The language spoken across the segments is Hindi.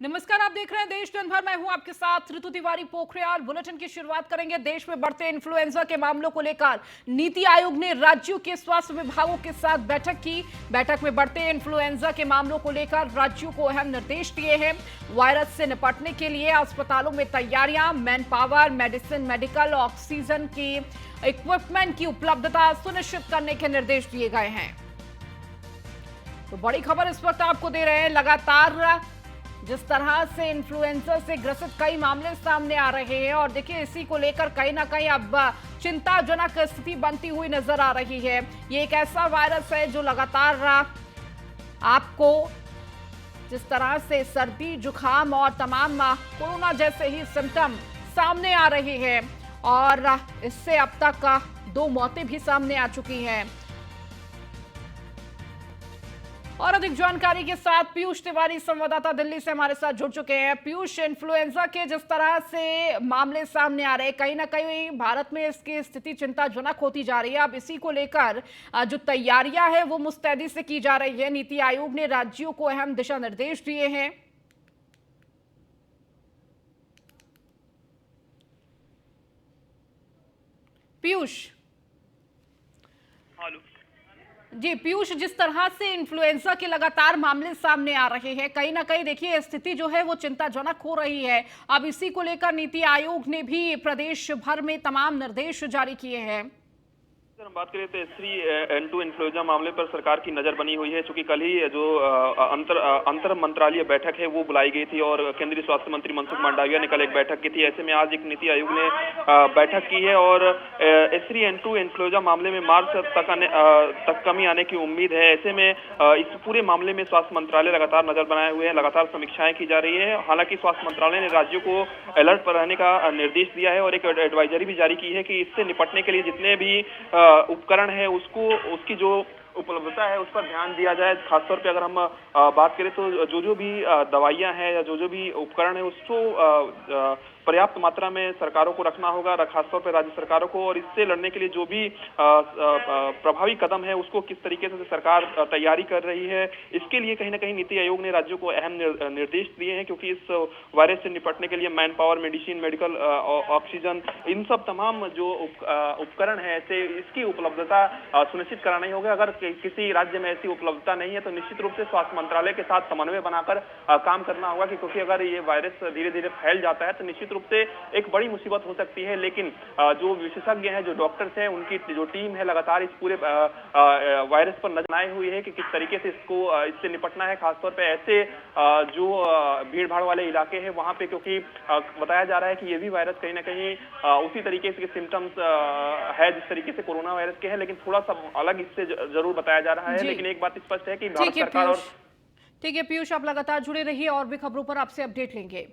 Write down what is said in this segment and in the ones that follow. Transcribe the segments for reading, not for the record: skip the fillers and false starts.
नमस्कार, आप देख रहे हैं देश दिन भर। मैं हूं आपके साथ ऋतु तिवारी पोखरियाल। बुलेटिन की शुरुआत करेंगे देश में बढ़ते इन्फ्लुएंजा के मामलों को लेकर। नीति आयोग ने राज्यों के स्वास्थ्य विभागों के साथ बैठक की। बैठक में बढ़ते इन्फ्लुएंजा के मामलों को लेकर राज्यों को अहम निर्देश दिए हैं। वायरस से निपटने के लिए अस्पतालों में तैयारियां, man power, medicine, medical oxygen की इक्विपमेंट की उपलब्धता सुनिश्चित करने के निर्देश दिए गए हैं। तो बड़ी खबर इस वक्त आपको दे रहे हैं। लगातार जिस तरह से इन्फ्लुएंजा से ग्रसित कई मामले सामने आ रहे हैं और देखिए इसी को लेकर कहीं ना कहीं अब चिंताजनक स्थिति बनती हुई नजर आ रही है। ये एक ऐसा वायरस है जो लगातार आपको जिस तरह से सर्दी, जुकाम और तमाम कोरोना जैसे ही सिम्टम सामने आ रहे हैं और इससे अब तक 2 मौतें भी सामने आ चुकी हैं। और अधिक जानकारी के साथ पीयूष तिवारी संवाददाता दिल्ली से हमारे साथ जुड़ चुके हैं। पीयूष, इन्फ्लुएंजा के जिस तरह से मामले सामने आ रहे हैं, कहीं ना कहीं भारत में इसकी स्थिति चिंताजनक होती जा रही है। अब इसी को लेकर जो तैयारियां हैं वो मुस्तैदी से की जा रही है। नीति आयोग ने राज्यों को अहम दिशा निर्देश दिए हैं। पीयूष जी, पीयूष, जिस तरह से इन्फ्लुएंजा के लगातार मामले सामने आ रहे हैं, कहीं ना कहीं देखिए स्थिति जो है वो चिंताजनक हो रही है। अब इसी को लेकर नीति आयोग ने भी प्रदेश भर में तमाम निर्देश जारी किए हैं। अगर हम बात करें तो H3N2 इन्फ्लुएंजा मामले पर सरकार की नजर बनी हुई है, चूंकि कल ही जो अंतर मंत्रालय बैठक है वो बुलाई गई थी और केंद्रीय स्वास्थ्य मंत्री मनसुख मांडविया ने कल एक बैठक की थी। ऐसे में आज एक नीति आयोग ने बैठक की है और H3N2 इन्फ्लुएंजा मामले में मार्च तक कमी आने की उम्मीद है। ऐसे में इस पूरे मामले में स्वास्थ्य मंत्रालय लगातार नजर बनाए हुए हैं, लगातार समीक्षाएं की जा रही है। हालांकि स्वास्थ्य मंत्रालय ने राज्यों को अलर्ट पर रहने का निर्देश दिया है और एक एडवाइजरी भी जारी की है कि इससे निपटने के लिए जितने भी उपकरण है उसकी जो उपलब्धता है उस पर ध्यान दिया जाए। खासतौर पे अगर हम बात करें तो जो भी दवाइयां हैं या जो भी उपकरण है उसको पर्याप्त मात्रा में सरकारों को रखना होगा, खासतौर पर राज्य सरकारों को। और इससे लड़ने के लिए जो भी प्रभावी कदम है उसको किस तरीके से सरकार तैयारी कर रही है, इसके लिए कहीं ना कहीं नीति आयोग ने राज्यों को अहम निर्देश दिए हैं। क्योंकि इस वायरस से निपटने के लिए manpower, medicine, medical oxygen, इन सब तमाम जो उपकरण है ऐसे इसकी उपलब्धता सुनिश्चित कराना ही होगा। अगर किसी राज्य में ऐसी उपलब्धता नहीं है तो निश्चित रूप से स्वास्थ्य मंत्रालय के साथ समन्वय बनाकर काम करना होगा, क्योंकि अगर ये वायरस धीरे धीरे फैल जाता है तो निश्चित रूप से एक बड़ी मुसीबत हो सकती है। लेकिन जो विशेषज्ञ हैं, जो डॉक्टर्स हैं, उनकी जो टीम है लगातार इस पूरे वायरस पर नजर बनाए हुई है कि किस तरीके से इससे निपटना है। खासतौर पे ऐसे जो भीड़ भाड़ वाले इलाके हैं वहां पे, क्योंकि बताया जा रहा है कि ये भी वायरस कहीं ना कहीं उसी तरीके से सिम्टम्स है जिस तरीके से कोरोना वायरस के है, लेकिन थोड़ा सा अलग इससे जरूर बताया जा रहा है। लेकिन एक बात स्पष्ट है कि भारत सरकार और ठीक है पीयूष, आप लगातार जुड़े रहिए और भी खबरों पर आपसे अपडेट लेंगे।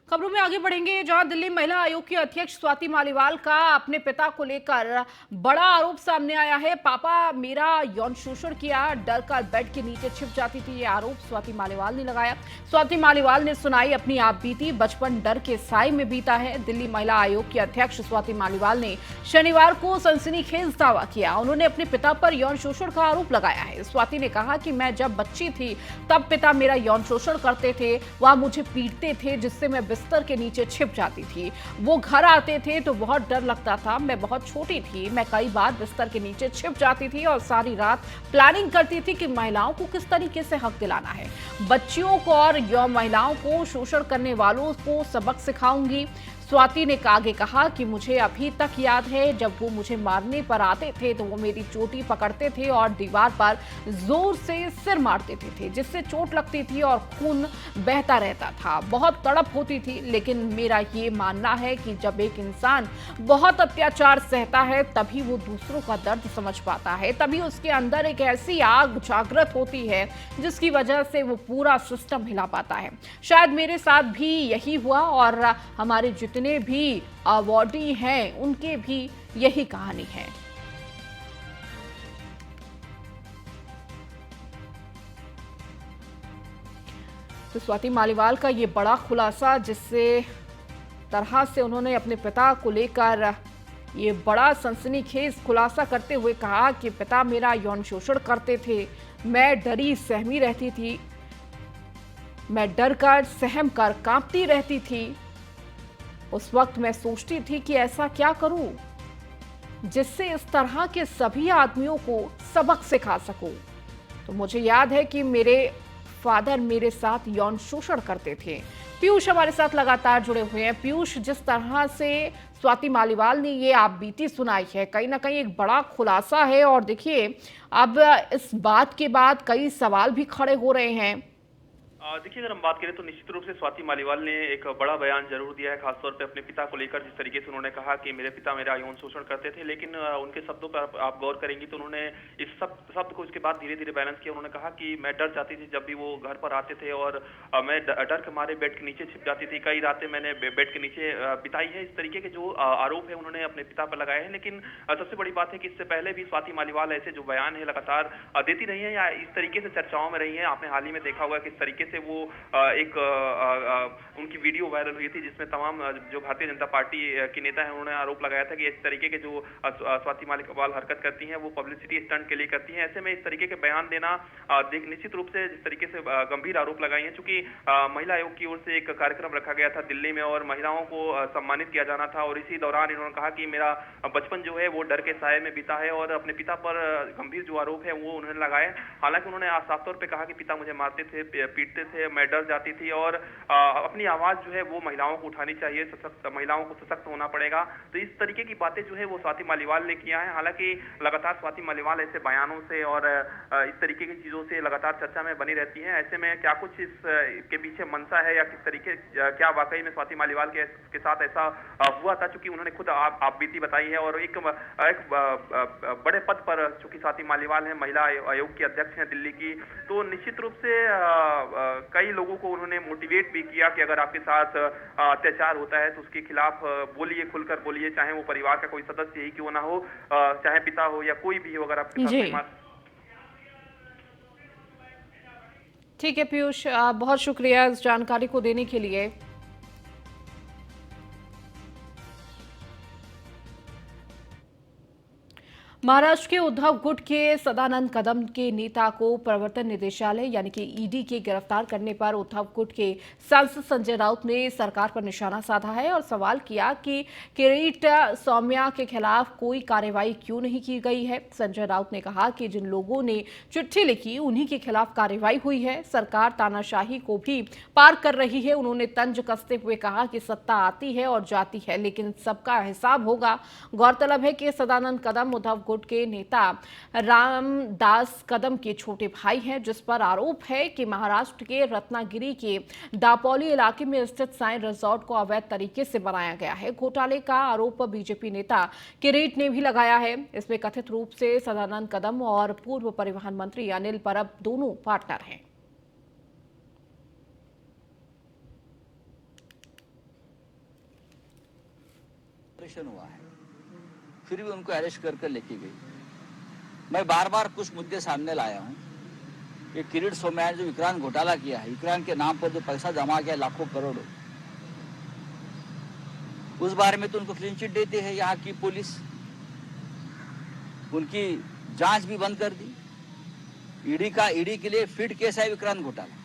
खबरों में आगे बढ़ेंगे, जहां दिल्ली महिला आयोग की अध्यक्ष स्वाति मालीवाल का अपने पिता को लेकर बड़ा आरोप सामने आया है। पापा मेरा यौन शोषण किया, डर कर बेड के नीचे छिप जाती थी, ये आरोप स्वाति मालीवाल ने लगाया। स्वाति मालीवाल ने सुनाई अपनी आप बीती, बचपन डर के साए में बीता है। दिल्ली महिला आयोग की अध्यक्ष स्वाति मालीवाल ने शनिवार को सनसनीखेज दावा किया। उन्होंने अपने पिता पर यौन शोषण का आरोप लगाया है। स्वाति ने कहा कि मैं जब बच्ची थी तब पिता मेरा यौन शोषण करते थे, वह मुझे पीटते थे जिससे मैं बिस्तर के नीचे छिप जाती थी। वो घर आते थे तो बहुत डर लगता था। मैं बहुत छोटी थी, मैं कई बार बिस्तर के नीचे छिप जाती थी और सारी रात प्लानिंग करती थी कि महिलाओं को किस तरीके से हक दिलाना है। बच्चियों को और यौन महिलाओं को शोषण करने वालों को सबक सिखाऊंगी। स्वाति ने आगे कहा कि मुझे अभी तक याद है जब वो मुझे मारने पर आते थे तो वो मेरी चोटी पकड़ते थे और दीवार पर जोर से सिर मार देते थे, जिससे चोट लगती थी और खून बहता रहता था। बहुत तड़प होती थी, लेकिन मेरा ये मानना है कि जब एक इंसान बहुत अत्याचार सहता है तभी वो दूसरों का दर्द समझ पाता है, तभी उसके अंदर एक ऐसी आग जागृत होती है जिसकी वजह से वो पूरा सिस्टम हिला पाता है। शायद मेरे साथ भी यही हुआ और हमारे जितने भी अवार्डी हैं उनके भी यही कहानी है। तो स्वाति मालीवाल का ये बड़ा खुलासा, जिससे तरह से उन्होंने अपने पिता को लेकर ये बड़ा सनसनीखेज खुलासा करते हुए कहा कि पिता मेरा यौन शोषण करते थे, मैं डरी सहमी रहती थी। मैं डर कर सहम कर कांपती रहती थी। उस वक्त मैं सोचती थी कि ऐसा क्या करूं जिससे इस तरह के सभी आदमियों को सबक सिखा सकूं। तो मुझे याद है कि मेरे फादर मेरे साथ यौन शोषण करते थे। पीयूष हमारे साथ लगातार जुड़े हुए हैं। पीयूष, जिस तरह से स्वाति मालीवाल ने ये आप बीती सुनाई है, कहीं ना कहीं एक बड़ा खुलासा है। और देखिए, अब इस बात के बाद कई सवाल भी खड़े हो रहे हैं। देखिए, अगर हम बात करें तो निश्चित रूप से स्वाति मालीवाल ने एक बड़ा बयान जरूर दिया है, खासतौर पे अपने पिता को लेकर। जिस तरीके से उन्होंने कहा कि मेरे पिता मेरा यौन शोषण करते थे, लेकिन उनके शब्दों पर आप गौर करेंगी तो उन्होंने इस शब्द को इसके बाद धीरे धीरे बैलेंस किया। उन्होंने कहा कि मैं डर जाती थी जब भी वो घर पर आते थे, और मैं डर के मारे बेड के नीचे छिप जाती थी। कई रातें मैंने बेड के नीचे बिताई है। इस तरीके के जो आरोप है उन्होंने अपने पिता पर लगाए हैं। लेकिन सबसे बड़ी बात है कि इससे पहले भी स्वाति मालीवाल ऐसे जो बयान है लगातार देती रही है, या इस तरीके से चर्चाओं में रही है। आपने हाल ही में देखा होगा किस तरीके से वो एक उनकी वीडियो वायरल हुई थी, जिसमें तमाम जो भारतीय जनता पार्टी के नेता हैं उन्होंने आरोप लगाया था कि इस तरीके के जो स्वाति मालीवाल हरकत करती हैं वो पब्लिसिटी स्टंट के लिए करती हैं। ऐसे में इस तरीके के बयान देना निश्चित रूप से जिस तरीके से गंभीर आरोप लगाए हैं। चूंकि महिला आयोग की ओर से एक कार्यक्रम रखा गया था दिल्ली में, और महिलाओं को सम्मानित किया जाना था, और इसी दौरान इन्होंने कहा कि मेरा बचपन जो है वो डर के साए में बीता है, और अपने पिता पर गंभीर जो आरोप है वो उन्होंने लगाए। हालांकि उन्होंने साफ तौर पर कहा कि पिता मुझे मारते थे, पीटते थे, मैं डर जाती थी, और अपनी आवाज जो है वो महिलाओं को उठानी चाहिए, महिलाओं को सशक्त होना पड़ेगा। तो इस तरीके की बातें जो है वो स्वाति मालीवाल ने किया है। हालांकि लगातार स्वाति मालीवाल ऐसे बयानों से और इस तरीके की चीजों से लगातार चर्चा में बनी रहती हैं। ऐसे में क्या कुछ इसके पीछे मंशा है, या किस तरीके, क्या वाकई में स्वाति मालीवाल के साथ ऐसा हुआ था? चूंकि उन्होंने खुद आप बीती बताई है, और एक बड़े पद पर चूंकि स्वाति मालीवाल है, महिला आयोग की अध्यक्ष हैं दिल्ली की, तो निश्चित रूप से कई लोगों को उन्होंने मोटिवेट भी किया कि अगर आपके साथ अत्याचार होता है तो उसके खिलाफ बोलिए, खुलकर बोलिए, चाहे वो परिवार का कोई सदस्य ही क्यों ना हो, चाहे पिता हो या कोई भी हो, अगर आपके साथ। ठीक है पीयूष, बहुत शुक्रिया इस जानकारी को देने के लिए। महाराष्ट्र के उद्धव गुट के सदानंद कदम के नेता को प्रवर्तन निदेशालय यानी कि ईडी के गिरफ्तार करने पर उद्धव गुट के सांसद संजय राउत ने सरकार पर निशाना साधा है और सवाल किया कि किरीट सौम्या के खिलाफ कोई कार्रवाई क्यों नहीं की गई है। संजय राउत ने कहा कि जिन लोगों ने चिट्ठी लिखी उन्हीं के खिलाफ कार्रवाई हुई है। सरकार तानाशाही को भी पार कर रही है। उन्होंने तंज कसते हुए कहा कि सत्ता आती है और जाती है, लेकिन सबका हिसाब होगा। गौरतलब है कि सदानंद कदम उद्धव गुट के नेता रामदास कदम के छोटे भाई हैं, जिस पर आरोप है कि महाराष्ट्र के रत्नागिरी के दापोली इलाके में स्थित साइन रिजॉर्ट को अवैध तरीके से बनाया गया है। घोटाले का आरोप बीजेपी नेता किरीट ने भी लगाया है। इसमें कथित रूप से सदानंद कदम और पूर्व परिवहन मंत्री अनिल परब दोनों पार्टनर हैं। हुआ है, फिर भी उनको अरेस्ट कर लेके गई। मैं बार बार कुछ मुद्दे सामने लाया हूं कि किरीट सोमैया जो विक्रांत घोटाला किया है, विक्रांत के नाम पर जो पैसा जमा किया लाखों करोड़ों, उस बारे में तो उनको क्लीन चिट देती है यहाँ की पुलिस। उनकी जांच भी बंद कर दी। ईडी के लिए फिट केस है विक्रांत घोटाला,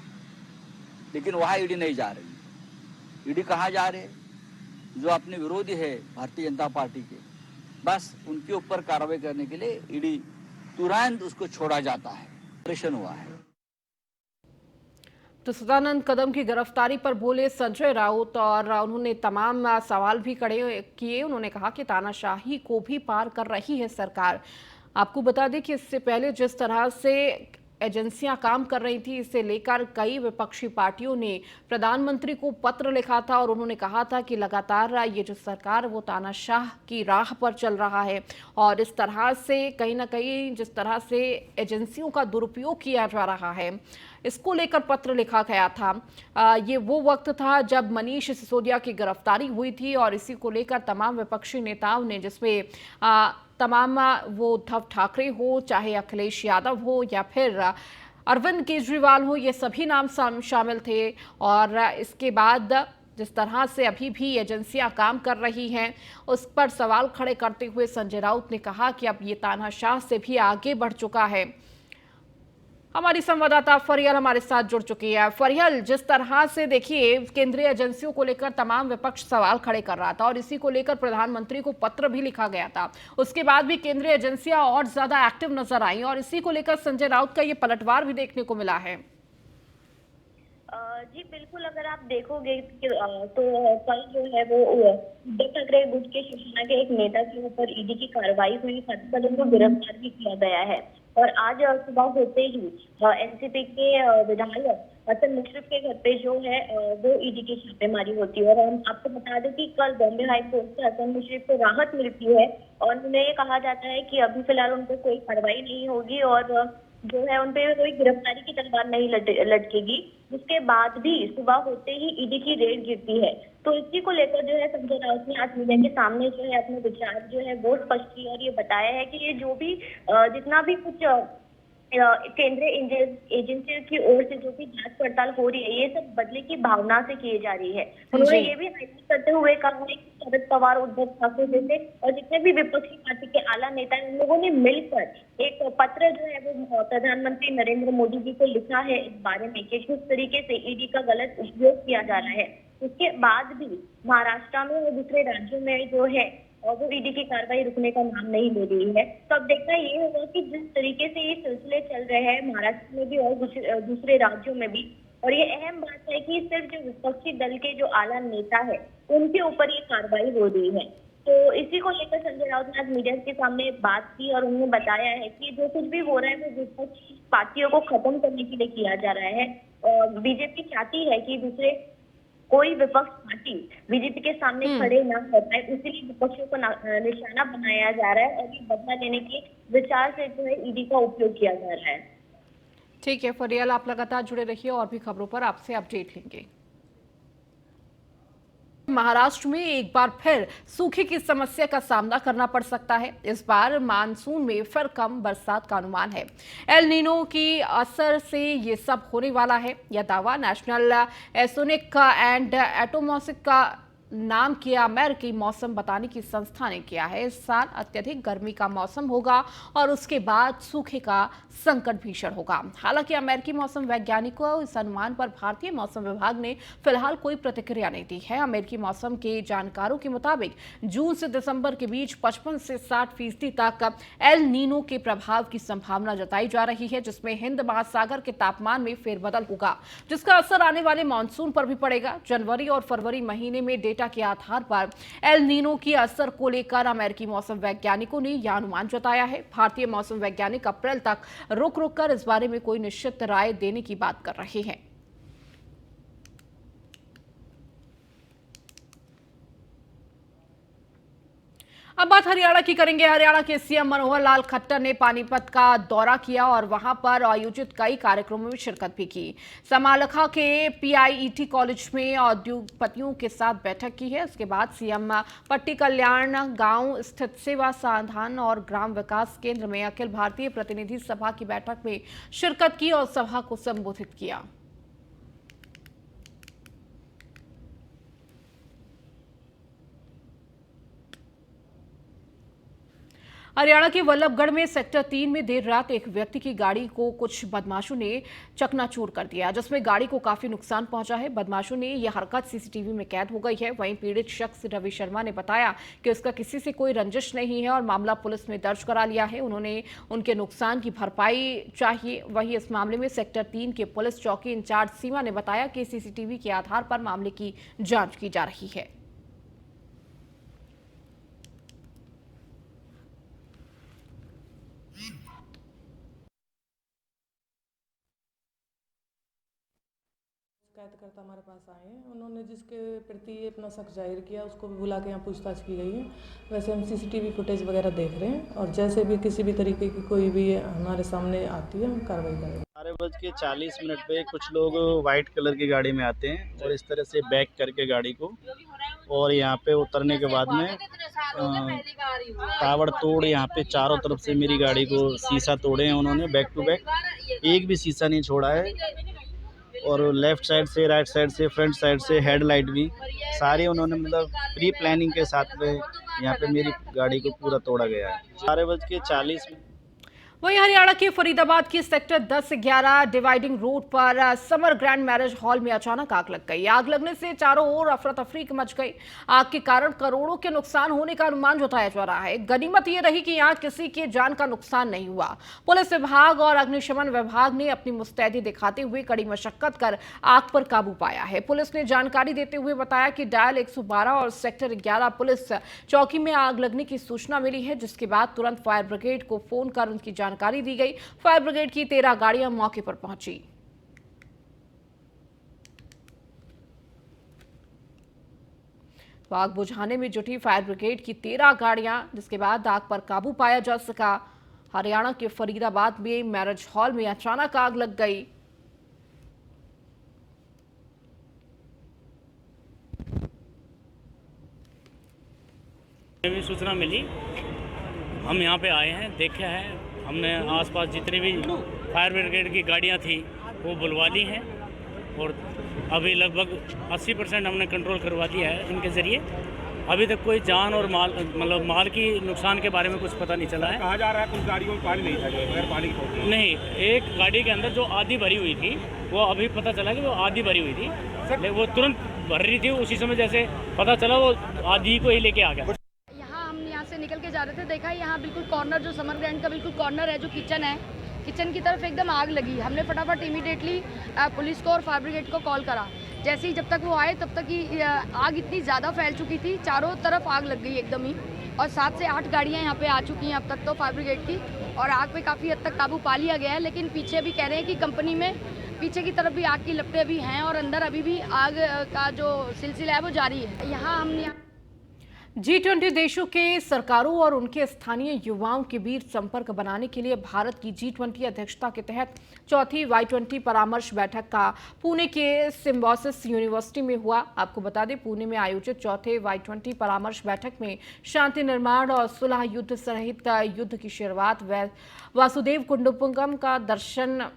लेकिन वहां ईडी नहीं जा रही। ईडी कहाँ जा रहे हैं? जो अपने विरोधी है भारतीय जनता पार्टी के, बस उनके ऊपर कार्रवाई करने के लिए ईडी तुरंत उसको छोड़ा जाता है। ऑपरेशन हुआ है। तो सदानंद कदम की गिरफ्तारी पर बोले संजय राउत और उन्होंने तमाम सवाल भी खड़े किए। उन्होंने कहा कि तानाशाही को भी पार कर रही है सरकार। आपको बता दें कि इससे पहले जिस तरह से एजेंसियां काम कर रही थी, इसे लेकर कई विपक्षी पार्टियों ने प्रधानमंत्री को पत्र लिखा था और उन्होंने कहा था कि लगातार ये जो सरकार वो तानाशाह की राह पर चल रहा है, और इस तरह से कहीं ना कहीं जिस तरह से एजेंसियों का दुरुपयोग किया जा रहा है, इसको लेकर पत्र लिखा गया था। ये वो वक्त था जब मनीष सिसोदिया की गिरफ्तारी हुई थी, और इसी को लेकर तमाम विपक्षी नेताओं ने, जिसमें तमाम वो उद्धव ठाकरे हो, चाहे अखिलेश यादव हो या फिर अरविंद केजरीवाल हो, ये सभी नाम शामिल थे। और इसके बाद जिस तरह से अभी भी एजेंसियां काम कर रही हैं, उस पर सवाल खड़े करते हुए संजय राउत ने कहा कि अब ये तानाशाह से भी आगे बढ़ चुका है। हमारी संवाददाता फरियल हमारे साथ जुड़ चुकी है। फरियल, जिस तरह से देखिए केंद्रीय एजेंसियों को लेकर तमाम विपक्ष सवाल खड़े कर रहा था और इसी को लेकर प्रधानमंत्री को पत्र भी लिखा गया था, उसके बाद भी केंद्रीय एजेंसियां और ज्यादा एक्टिव नजर आई और इसी को लेकर संजय राउत का ये पलटवार भी देखने को मिला है। जी बिल्कुल, अगर आप देखोगे तो कल जो है वो उद्धव ठाकरे गुट के शिवसेना के एक नेता के ऊपर ईडी की कार्रवाई हुई, साथ ही उनको गिरफ्तार भी किया गया है। और आज सुबह होते ही एनसीपी के विधायक हसन मुशर्रफ के घर पे जो है वो ईडी की छापेमारी होती है। और हम आपको बता दें कि कल बॉम्बे हाई कोर्ट से हसन मुशर्रफ को राहत मिलती है और उन्हें ये कहा जाता है कि अभी फिलहाल उनको कोई कार्रवाई नहीं होगी और जो है उनपे कोई गिरफ्तारी की तलवार नहीं लटकेगी। उसके बाद भी सुबह होते ही ईडी की रेड गिरती है। तो इसी को लेकर जो है संजय राउत ने आज मीडिया के सामने जो है अपने विचार जो है वो स्पष्ट किए और ये बताया है कि ये जो भी जितना भी कुछ केंद्रीय एजेंसी की ओर से जो भी जांच पड़ताल हो रही है, ये सब बदले की भावना से की जा रही है। उन्होंने ये भी हाईलाइट करते हुए कहा है कि शरद पवार, उद्धव ठाकरे जैसे और जितने भी विपक्षी पार्टी के आला नेता हैं, उन लोगों ने मिलकर एक पत्र जो है वो प्रधानमंत्री नरेंद्र मोदी जी को लिखा है इस बारे में कि किस तरीके से ईडी का गलत उपयोग किया जा रहा है। उसके बाद भी महाराष्ट्र में और दूसरे राज्यों में जो है और वो ईडी की कार्रवाई रुकने का नाम नहीं ले रही है। तो अब देखना ये होगा कि जिस तरीके से ये सिलसिले चल रहे हैं महाराष्ट्र में भी और दूसरे राज्यों में भी, और ये अहम बात है कि सिर्फ जो विपक्षी दल के जो आला नेता है उनके ऊपर ये कार्रवाई हो रही है। तो इसी को लेकर संजय राउत ने आज मीडिया के सामने बात की और उन्होंने बताया है कि जो कुछ भी हो रहा है वो विपक्षी पार्टियों को खत्म करने के लिए किया जा रहा है। बीजेपी चाहती है कि दूसरे कोई विपक्ष पार्टी बीजेपी के सामने खड़े ना हो पाए, इसीलिए विपक्षियों को निशाना बनाया जा रहा है और ये बदला लेने के विचार से जो है ईडी का उपयोग किया जा रहा है। ठीक है फरियल, आप लगातार जुड़े रहिए और भी खबरों पर आपसे अपडेट लेंगे। महाराष्ट्र में एक बार फिर सूखे की समस्या का सामना करना पड़ सकता है। इस बार मानसून में फिर कम बरसात का अनुमान है। एल नीनो की असर से ये सब होने वाला है। यह दावा नेशनल एसोनिक एंड एटमॉस्फेरिक का नाम किया अमेरिकी मौसम बताने की संस्था ने किया है। इस साल अत्यधिक गर्मी का मौसम होगा और उसके बाद सूखे का संकट भीषण होगा। हालांकि अमेरिकी मौसम वैज्ञानिकों इस अनुमान पर भारतीय मौसम विभाग ने फिलहाल कोई प्रतिक्रिया नहीं दी है। अमेरिकी मौसम के जानकारों के मुताबिक जून से दिसंबर के बीच 55 से 60% तक एल नीनो के प्रभाव की संभावना जताई जा रही है, जिसमें हिंद महासागर के तापमान में फेरबदल होगा, जिसका असर आने वाले मानसून पर भी पड़ेगा। जनवरी और फरवरी महीने में डेटा के आधार पर एल नीनो की असर को लेकर अमेरिकी मौसम वैज्ञानिकों ने यह अनुमान जताया है। भारतीय मौसम वैज्ञानिक अप्रैल तक रुक रुक कर इस बारे में कोई निश्चित राय देने की बात कर रहे हैं। अब बात हरियाणा की करेंगे। हरियाणा के सीएम मनोहर लाल खट्टर ने पानीपत का दौरा किया और वहां पर आयोजित कई कार्यक्रमों में शिरकत भी की। समालखा के पीआईईटी कॉलेज में उद्योगपतियों के साथ बैठक की है। उसके बाद सीएम पट्टी कल्याण गांव स्थित सेवा समाधान और ग्राम विकास केंद्र में अखिल भारतीय प्रतिनिधि सभा की बैठक में शिरकत की और सभा को संबोधित किया। हरियाणा के वल्लभगढ़ में सेक्टर 3 में देर रात एक व्यक्ति की गाड़ी को कुछ बदमाशों ने चकनाचूर कर दिया, जिसमें गाड़ी को काफी नुकसान पहुंचा है। बदमाशों ने यह हरकत सीसीटीवी में कैद हो गई है। वहीं पीड़ित शख्स रवि शर्मा ने बताया कि उसका किसी से कोई रंजिश नहीं है और मामला पुलिस में दर्ज करा लिया है। उन्होंने उनके नुकसान की भरपाई चाहिए। वहीं इस मामले में सेक्टर 3 के पुलिस चौकी इंचार्ज सीमा ने बताया कि सीसीटीवी के आधार पर मामले की जांच की जा रही है। शिकायतकर्ता हमारे पास आए हैं। उन्होंने जिसके प्रति अपना शक जाहिर किया उसको भी बुला के यहाँ पूछताछ की गई है। वैसे हम सीसीटीवी फुटेज वगैरह देख रहे हैं और जैसे भी किसी भी तरीके की कोई भी हमारे सामने आती है हम कार्रवाई करेंगे। 12:40 पे कुछ लोग वाइट कलर की गाड़ी में आते हैं और इस तरह से बैक करके गाड़ी को, और यहाँ पे उतरने के बाद में ताबड़तोड़ यहाँ पे चारों तरफ से मेरी गाड़ी को शीशा तोड़े हैं उन्होंने, बैक टू बैक, एक भी शीशा नहीं छोड़ा है। और लेफ्ट साइड से, राइट साइड से, फ्रंट साइड से, हेडलाइट भी सारे उन्होंने मतलब प्री प्लानिंग के साथ में यहाँ पे मेरी गाड़ी को पूरा तोड़ा गया है। 12:40 वहीं हरियाणा के फरीदाबाद की सेक्टर 10-11 डिवाइडिंग रोड पर समर ग्रैंड मैरिज हॉल में अचानक आग लग गई। आग लगने से चारों ओर अफरा तफरी मच गई। आग के कारण करोड़ों के नुकसान होने का अनुमान जताया जा रहा है। गनीमत ये रही कि यहां किसी के जान का नुकसान नहीं हुआ। पुलिस विभाग और अग्निशमन विभाग ने अपनी मुस्तैदी दिखाते हुए कड़ी मशक्कत कर आग पर काबू पाया है। पुलिस ने जानकारी देते हुए बताया कि डायल 112 और सेक्टर 11 पुलिस चौकी में आग लगने की सूचना मिली है, जिसके बाद तुरंत फायर ब्रिगेड को फोन कर उनकी जानकारी दी गई। फायर ब्रिगेड की 13 गाड़ियां मौके पर पहुंची। तो आग बुझाने में जुटी फायर ब्रिगेड की 13 गाड़ियां, जिसके बाद आग पर काबू पाया जा सका। हरियाणा के फरीदाबाद में मैरिज हॉल में अचानक आग लग गई। भी सूचना मिली, हम यहाँ पे आए हैं, देखा है, हमने आसपास जितनी भी फायर ब्रिगेड की गाड़ियाँ थी वो बुलवा ली हैं और अभी लगभग 80% हमने कंट्रोल करवा दिया है इनके ज़रिए। अभी तक कोई जान और माल मतलब माल की नुकसान के बारे में कुछ पता नहीं चला है। कहा जा रहा है कुछ गाड़ियों में पानी नहीं था, बगैर पानी की पहुंची नहीं, एक गाड़ी के अंदर जो आधी भरी हुई थी वो अभी पता चला कि वो आधी भरी हुई थी, लेकिन वो तुरंत भर रही थी। उसी समय जैसे पता चला वो आधी को ही लेके आ गया। यहाँ से निकल के जा रहे थे, देखा यहाँ बिल्कुल कॉर्नर, जो समर ग्रैंड का बिल्कुल कॉर्नर है, जो किचन है, किचन की तरफ एकदम आग लगी। हमने फटाफट इमीडिएटली पुलिस को और फायर ब्रिगेड को कॉल करा। जैसे ही जब तक वो आए तब तक ही आग इतनी ज़्यादा फैल चुकी थी, चारों तरफ आग लग गई एकदम ही। और 7 से 8 गाड़ियाँ यहाँ पे आ चुकी हैं अब तक तो फायर ब्रिगेड की, और आग पे काफ़ी हद तक काबू पा लिया गया है। लेकिन पीछे भी कह रहे हैं कि कंपनी में पीछे की तरफ भी आग की लपटें अभी हैं और अंदर अभी भी आग का जो सिलसिला है वो जारी है। यहाँ हमने G20 देशों के सरकारों और उनके स्थानीय युवाओं के बीच संपर्क बनाने के लिए भारत की G20 अध्यक्षता के तहत चौथी Y20 परामर्श बैठक का पुणे के सिम्बोसिस यूनिवर्सिटी में हुआ। आपको बता दें, पुणे में आयोजित चौथे Y20 परामर्श बैठक में शांति निर्माण और सुलह युद्ध सहित युद्ध की शुरुआत वासुदेव कुटुंबकम का दर्शन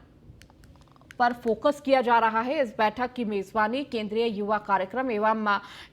पर फोकस किया जा रहा है। इस बैठक की मेजबानी केंद्रीय युवा कार्यक्रम एवं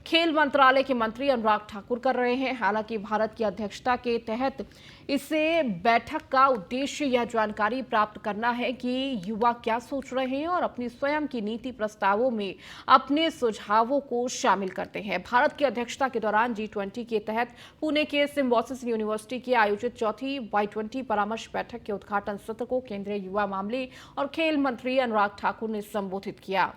खेल मंत्रालय के मंत्री अनुराग ठाकुर कर रहे हैं। हालांकि भारत की अध्यक्षता के तहत इसे बैठक का उद्देश्य यह जानकारी प्राप्त करना है कि युवा क्या सोच रहे हैं और अपनी स्वयं की नीति प्रस्तावों में अपने सुझावों को शामिल करते हैं। भारत की अध्यक्षता के दौरान G20 के तहत पुणे के सिम्बोसिस यूनिवर्सिटी के आयोजित चौथी Y20 परामर्श बैठक के उद्घाटन सत्र को केंद्रीय युवा मामले और खेल मंत्री अनुराग ठाकुर ने संबोधित किया।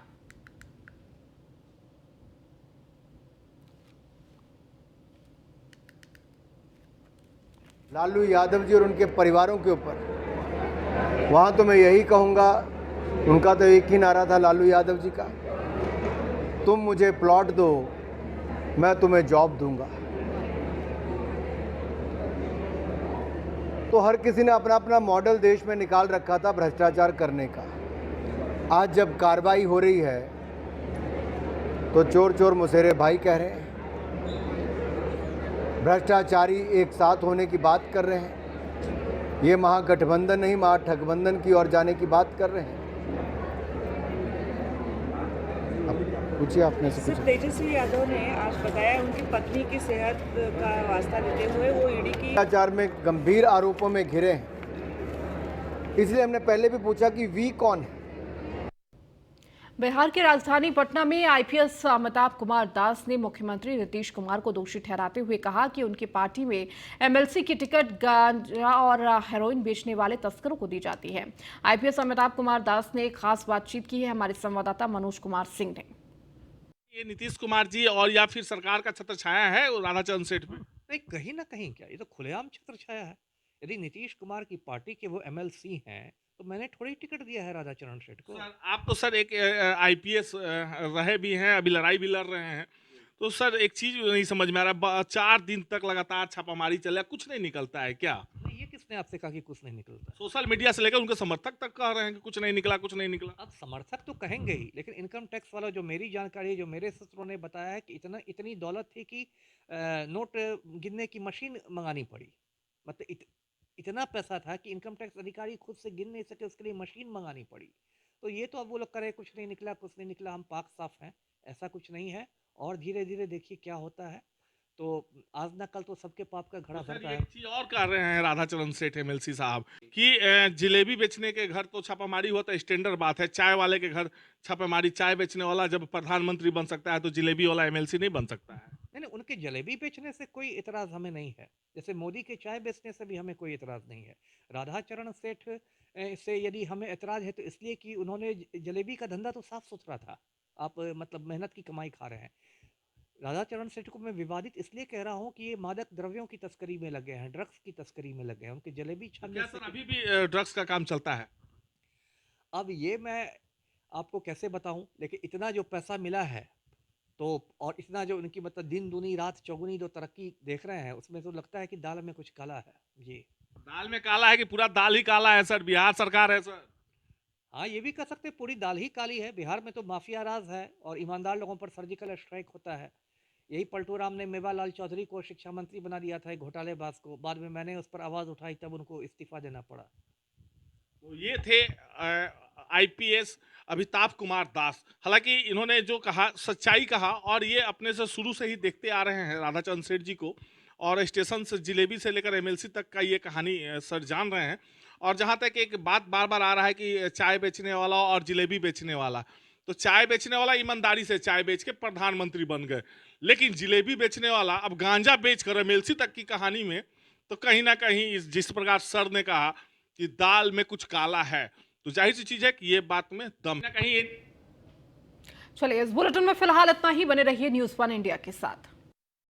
लालू यादव जी और उनके परिवारों के ऊपर, वहाँ तो मैं यही कहूँगा, उनका तो एक ही नारा था लालू यादव जी का, तुम मुझे प्लॉट दो मैं तुम्हें जॉब दूंगा। तो हर किसी ने अपना अपना मॉडल देश में निकाल रखा था भ्रष्टाचार करने का। आज जब कार्रवाई हो रही है तो चोर चोर मुसेरे भाई कह रहे हैं, भ्रष्टाचारी एक साथ होने की बात कर रहे हैं। ये महागठबंधन नहीं, महाठगबंधन की ओर जाने की बात कर रहे हैं। अब पूछिए आपने से कुछ। तेजस्वी यादव ने आज बताया उनकी पत्नी की सेहत का वास्ता लेते हुए वो ईडी की भ्रष्टाचार में गंभीर आरोपों में घिरे हैं। इसलिए हमने पहले भी पूछा कि वी कौन है। बिहार की राजधानी पटना में आईपीएस अमिताभ कुमार दास ने मुख्यमंत्री नीतीश कुमार को दोषी ठहराते हुए कहा कि उनकी पार्टी में एमएलसी की टिकट गांजा और हेरोइन बेचने वाले तस्करों को दी जाती है। आईपीएस अमिताभ कुमार दास ने एक खास बातचीत की है हमारे संवाददाता मनोज कुमार सिंह ने। ये नीतीश कुमार जी और या फिर सरकार का छत्र छाया है राधाचरण सेठ पे? नहीं, कहीं ना कहीं क्या, ये तो खुलेआम छत्र छाया है। यदि नीतीश कुमार की पार्टी के वो एमएलसी हैं तो मैंने थोड़ी टिकट दिया है राधाचरण सेठ को। सर, आप तो सर एक आईपीएस रहे भी हैं, अभी लड़ाई भी लड़ रहे हैं, तो सर एक चीज नहीं समझ में आ रहा, 4 दिन तक लगातार छापामारी चला, कुछ नहीं निकलता है क्या? नहीं, ये किसने आपसे कहा कि कुछ नहीं निकलता? सोशल मीडिया से लेकर उनके समर्थक तक कह रहे हैं कि कुछ नहीं निकला, कुछ नहीं निकला। अब समर्थक तो कहेंगे ही, लेकिन इनकम टैक्स वाला जो मेरी जानकारी है, जो मेरे सूत्रों ने बताया है कि इतनी दौलत थी कि नोट गिनने की मशीन मंगानी पड़ी। मतलब इतना पैसा था कि इनकम टैक्स अधिकारी खुद से गिन नहीं सके, उसके लिए मशीन मंगानी पड़ी। तो ये तो अब वो लोग करे कुछ नहीं निकला, कुछ नहीं निकला, हम पाक साफ हैं, ऐसा कुछ नहीं है। और धीरे धीरे देखिए क्या होता है। तो आज ना कल तो सबके पाप का घड़ा सर, भरता एक है। चीज और कर रहे हैं राधाचरण सेठ एमएलसी साहब कि जिलेबी बेचने के घर तो छापामारी हो तो स्टैंडर्ड बात है, चाय वाले के घर छापामारी, चाय बेचने वाला जब प्रधानमंत्री बन सकता है तो जिलेबी वाला एमएलसी नहीं बन सकता है। नहीं नहीं, उनके जलेबी बेचने से कोई इतराज हमें नहीं है, जैसे मोदी के चाय बेचने से भी हमें कोई इतराज नहीं है। राधाचरण सेठ से यदि हमें इतराज है तो इसलिए कि उन्होंने जलेबी का धंधा तो साफ सुथरा था, आप मतलब मेहनत की कमाई खा रहे हैं। राधाचरण सेठ को मैं विवादित इसलिए कह रहा हूँ कि ये मादक द्रव्यों की तस्करी में लगे हैं, ड्रग्स की तस्करी में लगे हैं, उनके जलेबी छानने क्या से सर अभी भी ड्रग्स का काम चलता है? अब ये मैं आपको कैसे बताऊं, लेकिन इतना जो पैसा मिला है तो, और इतना जो उनकी मतलब दिन दूनी रात चौगुनी जो तरक्की देख रहे हैं, उसमें तो लगता है कि दाल में कुछ काला है जी। दाल में काला है कि पूरा दाल ही काला है सर? बिहार सरकार है सर। हाँ, ये भी कह सकते हैं पूरी दाल ही काली है। बिहार में तो माफिया राज है और ईमानदार लोगों पर सर्जिकल स्ट्राइक होता है। यही पलटू राम ने मेवालाल चौधरी को शिक्षा मंत्री बना दिया था, एक घोटालेबाज को। बाद में मैंने उस पर आवाज उठाई, तब उनको इस्तीफा देना पड़ा। तो ये थे आईपीएस अमिताभ कुमार दास। हालांकि इन्होंने जो कहा सच्चाई कहा, और ये अपने से शुरू से ही देखते आ रहे हैं राधाचरण सेठ जी को, और स्टेशन से जिलेबी से लेकर एमएलसी तक का ये कहानी सर जान रहे हैं। और जहाँ तक एक बात बार बार आ रहा है कि चाय बेचने वाला और जिलेबी बेचने वाला, तो चाय बेचने वाला ईमानदारी से चाय बेच के प्रधानमंत्री बन गए, लेकिन जिलेबी बेचने वाला अब गांजा बेच कर एमएलसी तक की कहानी में, तो कहीं ना कहीं जिस प्रकार सर ने कहा कि दाल में कुछ काला है, तो जाहिर सी चीज है कि ये बात में दम ना कहीं। चलिए, इस बुलेटिन में फिलहाल इतना ही। बने रहिए न्यूज़ 1 इंडिया के साथ।